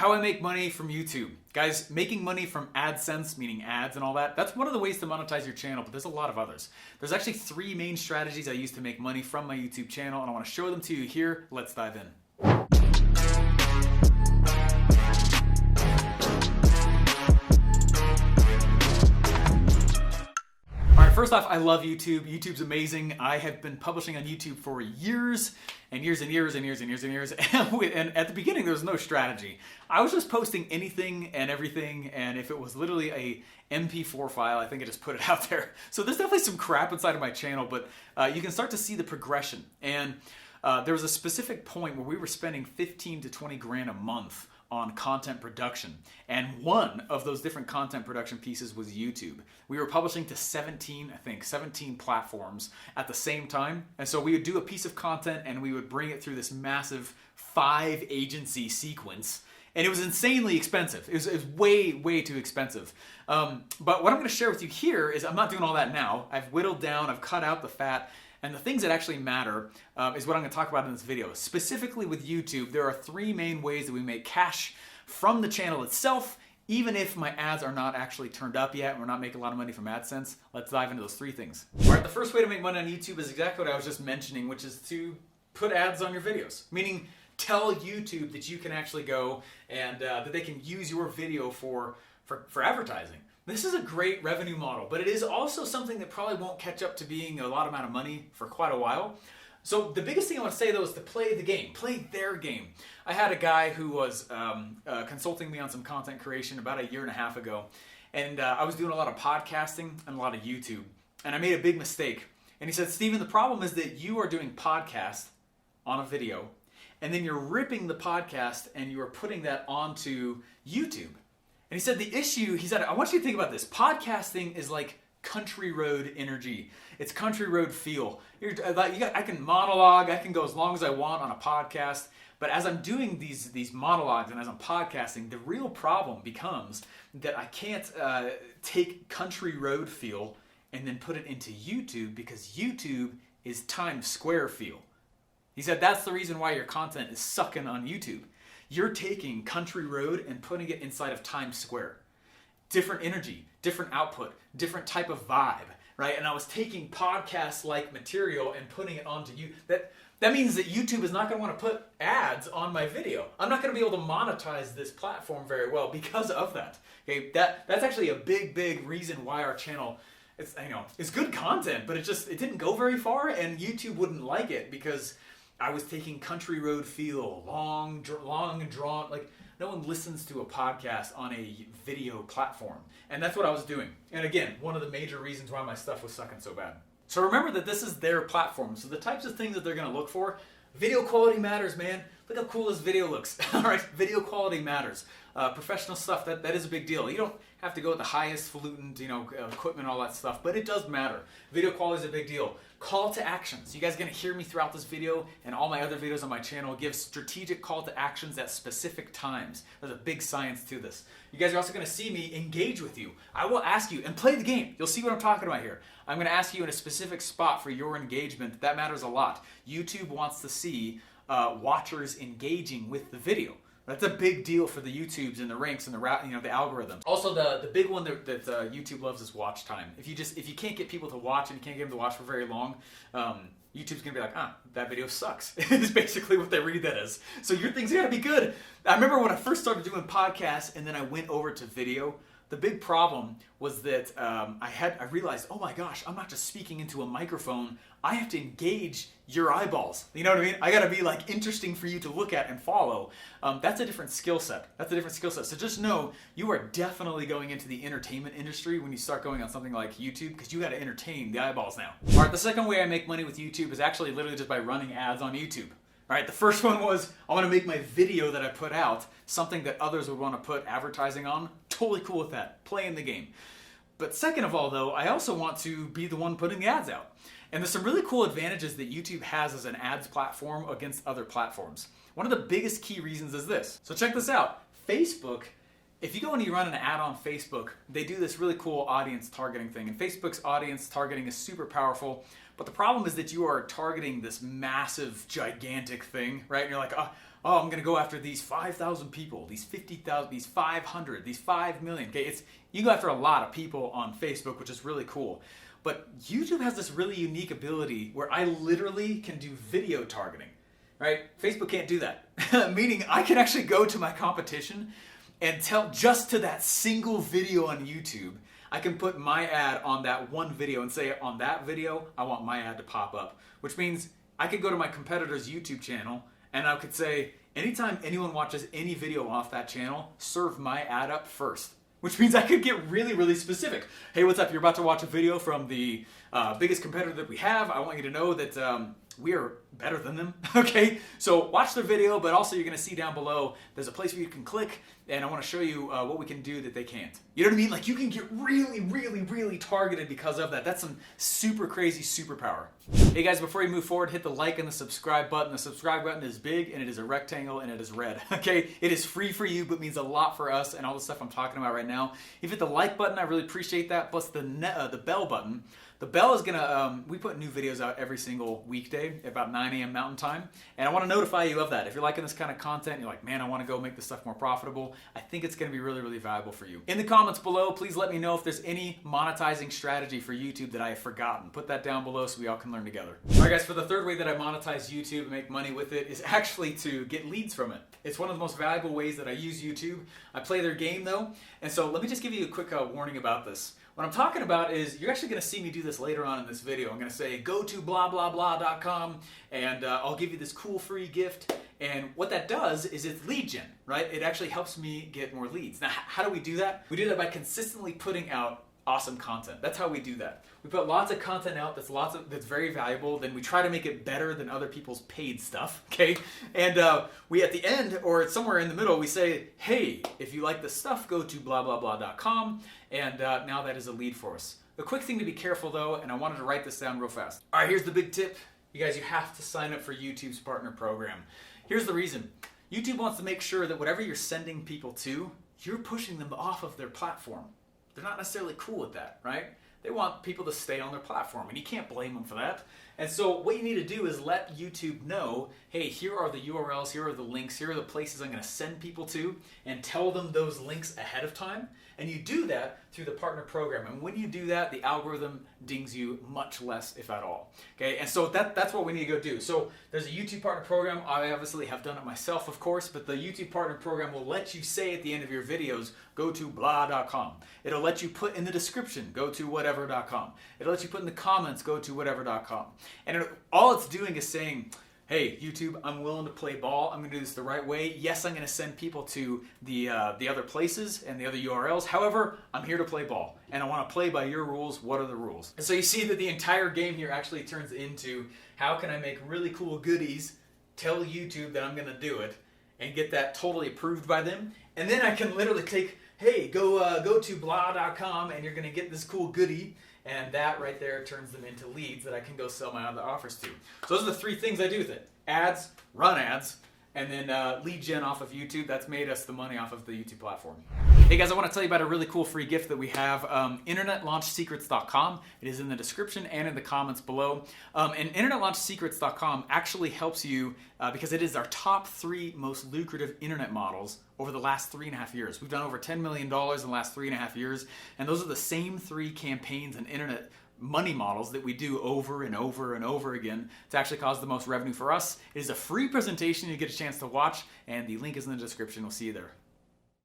How I make money from YouTube. Guys, making money from AdSense, meaning ads and all that, that's one of the ways to monetize your channel, but there's a lot of others. There's actually 3 main strategies I use to make money from my YouTube channel, and I want to show them to you here. Let's dive in. First off, I love YouTube. YouTube's amazing. I have been publishing on YouTube for years and years and years and years and years and years. And at the beginning, there was no strategy. I was just posting anything and everything. And if it was literally a MP4 file, I think I just put it out there. So there's definitely some crap inside of my channel, but you can start to see the progression. And there was a specific point where we were spending 15 to 20 grand a month on content production. And one of those different content production pieces was YouTube. We were publishing to 17 platforms at the same time. And so we would do a piece of content and we would bring it through this massive 5 agency sequence. And it was insanely expensive. It was way, way too expensive. But what I'm gonna share with you here is I'm not doing all that now. I've whittled down, I've cut out the fat, and the things that actually matter is what I'm gonna talk about in this video. Specifically with YouTube, there are 3 main ways that we make cash from the channel itself, even if my ads are not actually turned up yet and we're not making a lot of money from AdSense. Let's dive into those 3 things. All right, the first way to make money on YouTube is exactly what I was just mentioning, which is to put ads on your videos. Meaning, tell YouTube that you can actually go and that they can use your video for advertising. This is a great revenue model, but it is also something that probably won't catch up to being a lot amount of money for quite a while. So the biggest thing I want to say though is to play the game, play their game. I had a guy who was consulting me on some content creation about a year and a half ago, and I was doing a lot of podcasting and a lot of YouTube, and I made a big mistake. And he said, Steven, the problem is that you are doing podcast on a video, and then you're ripping the podcast and you are putting that onto YouTube. And he said the issue, he said, I want you to think about this. Podcasting is like country road energy. It's country road feel. I can monologue, I can go as long as I want on a podcast, but as I'm doing these monologues and as I'm podcasting, the real problem becomes that I can't take country road feel and then put it into YouTube because YouTube is Times Square feel. He said that's the reason why your content is sucking on YouTube. You're taking country road and putting it inside of Times Square. Different energy, different output, different type of vibe, right? And I was taking podcast-like material and putting it onto you. That means that YouTube is not going to want to put ads on my video. I'm not going to be able to monetize this platform very well because of that. Okay, that's actually a big reason why our channel, it's good content, but it didn't go very far, and YouTube wouldn't like it because I was taking country road feel, long and drawn. Like, no one listens to a podcast on a video platform. And that's what I was doing. And again, one of the major reasons why my stuff was sucking so bad. So remember that this is their platform. So the types of things that they're going to look for, video quality matters, man. Look how cool this video looks. All right, video quality matters. Professional stuff, that is a big deal. You don't have to go with the highest falutin, equipment, all that stuff, but it does matter. Video quality is a big deal. Call to actions. You guys are going to hear me throughout this video and all my other videos on my channel give strategic call to actions at specific times. There's a big science to this. You guys are also going to see me engage with you. I will ask you and play the game. You'll see what I'm talking about here. I'm going to ask you in a specific spot for your engagement. That matters a lot. YouTube wants to see watchers engaging with the video. That's a big deal for the YouTubes and the ranks and the algorithm. Also, the big one that YouTube loves is watch time. If you can't get people to watch and you can't get them to watch for very long, YouTube's gonna be like, that video sucks. Is basically what they read that as. So your thing's gotta be good. I remember when I first started doing podcasts and then I went over to video. The big problem was that I realized, oh my gosh, I'm not just speaking into a microphone. I have to engage your eyeballs. You know what I mean? I gotta be like interesting for you to look at and follow. That's a different skill set. So just know you are definitely going into the entertainment industry when you start going on something like YouTube because you gotta entertain the eyeballs now. All right, the second way I make money with YouTube is actually literally just by running ads on YouTube. All right, the first one was I want to make my video that I put out something that others would want to put advertising on. Totally cool with that. Playing the game. But second of all, though, I also want to be the one putting the ads out. And there's some really cool advantages that YouTube has as an ads platform against other platforms. One of the biggest key reasons is this. So check this out. Facebook, if you go and you run an ad on Facebook, they do this really cool audience targeting thing. And Facebook's audience targeting is super powerful. But the problem is that you are targeting this massive, gigantic thing, right? And you're like, oh, oh, I'm going to go after these 5,000 people, these 50,000, these 500, these 5 million. Okay, you go after a lot of people on Facebook, which is really cool. But YouTube has this really unique ability where I literally can do video targeting, right? Facebook can't do that. Meaning I can actually go to my competition and tell just to that single video on YouTube, I can put my ad on that one video and say on that video, I want my ad to pop up. Which means I could go to my competitor's YouTube channel and I could say, anytime anyone watches any video off that channel, serve my ad up first. Which means I could get really, really specific. Hey, what's up? You're about to watch a video from the biggest competitor that we have. I want you to know that we are better than them, okay? So watch the video, but also you're gonna see down below, there's a place where you can click, and I wanna show you what we can do that they can't. You know what I mean? Like you can get really, really, really targeted because of that. That's some super crazy superpower. Hey guys, before you move forward, hit the like and the subscribe button. The subscribe button is big, and it is a rectangle, and it is red, okay? It is free for you, but means a lot for us and all the stuff I'm talking about right now. If you hit the like button, I really appreciate that, plus the bell button. The bell is gonna, we put new videos out every single weekday at about 9 a.m. Mountain Time, and I wanna notify you of that. If you're liking this kind of content, you're like, man, I wanna go make this stuff more profitable, I think it's gonna be really, really valuable for you. In the comments below, please let me know if there's any monetizing strategy for YouTube that I have forgotten. Put that down below so we all can learn together. All right guys, for the third way that I monetize YouTube and make money with it is actually to get leads from it. It's one of the most valuable ways that I use YouTube. I play their game though, and so let me just give you a quick warning about this. What I'm talking about is you're actually going to see me do this later on in this video. I'm going to say go to blah blah blah.com and I'll give you this cool free gift. And what that does is it's lead gen, right? It actually helps me get more leads. Now, how do we do that? We do that by consistently putting out awesome content. That's how we do that. We put lots of content out that's very valuable, then we try to make it better than other people's paid stuff, okay? And we at the end, or somewhere in the middle, we say, hey, if you like this stuff, go to blah blah blah.com, and now that is a lead for us. A quick thing to be careful though, and I wanted to write this down real fast. All right, here's the big tip. You guys, you have to sign up for YouTube's partner program. Here's the reason. YouTube wants to make sure that whatever you're sending people to, you're pushing them off of their platform. They're not necessarily cool with that, right? They want people to stay on their platform, and you can't blame them for that. And so what you need to do is let YouTube know, hey, here are the URLs, here are the links, here are the places I'm going to send people to, and tell them those links ahead of time. And you do that through the partner program. And when you do that, the algorithm dings you much less, if at all. Okay, and so that's what we need to go do. So there's a YouTube partner program. I obviously have done it myself, of course, but the YouTube partner program will let you say at the end of your videos, go to blah.com. It'll let you put in the description, go to whatever.com. It'll let you put in the comments, go to whatever.com. And all it's doing is saying, hey, YouTube, I'm willing to play ball. I'm going to do this the right way. Yes, I'm going to send people to the other places and the other URLs. However, I'm here to play ball, and I want to play by your rules. What are the rules? And so you see that the entire game here actually turns into how can I make really cool goodies, tell YouTube that I'm going to do it, and get that totally approved by them. And then I can literally take, hey, go to blah.com, and you're going to get this cool goodie. And that right there turns them into leads that I can go sell my other offers to. So those are the three things I do with it. Ads, run ads, and then lead gen off of YouTube. That's made us the money off of the YouTube platform. Hey guys, I want to tell you about a really cool free gift that we have, internetlaunchsecrets.com. It is in the description and in the comments below. And internetlaunchsecrets.com actually helps you because it is our top 3 most lucrative internet models over the last 3.5 years. We've done over $10 million in the last 3.5 years, and those are the same 3 campaigns and internet money models that we do over and over and over again to actually cause the most revenue for us. It is a free presentation you get a chance to watch, and the link is in the description. We'll see you there.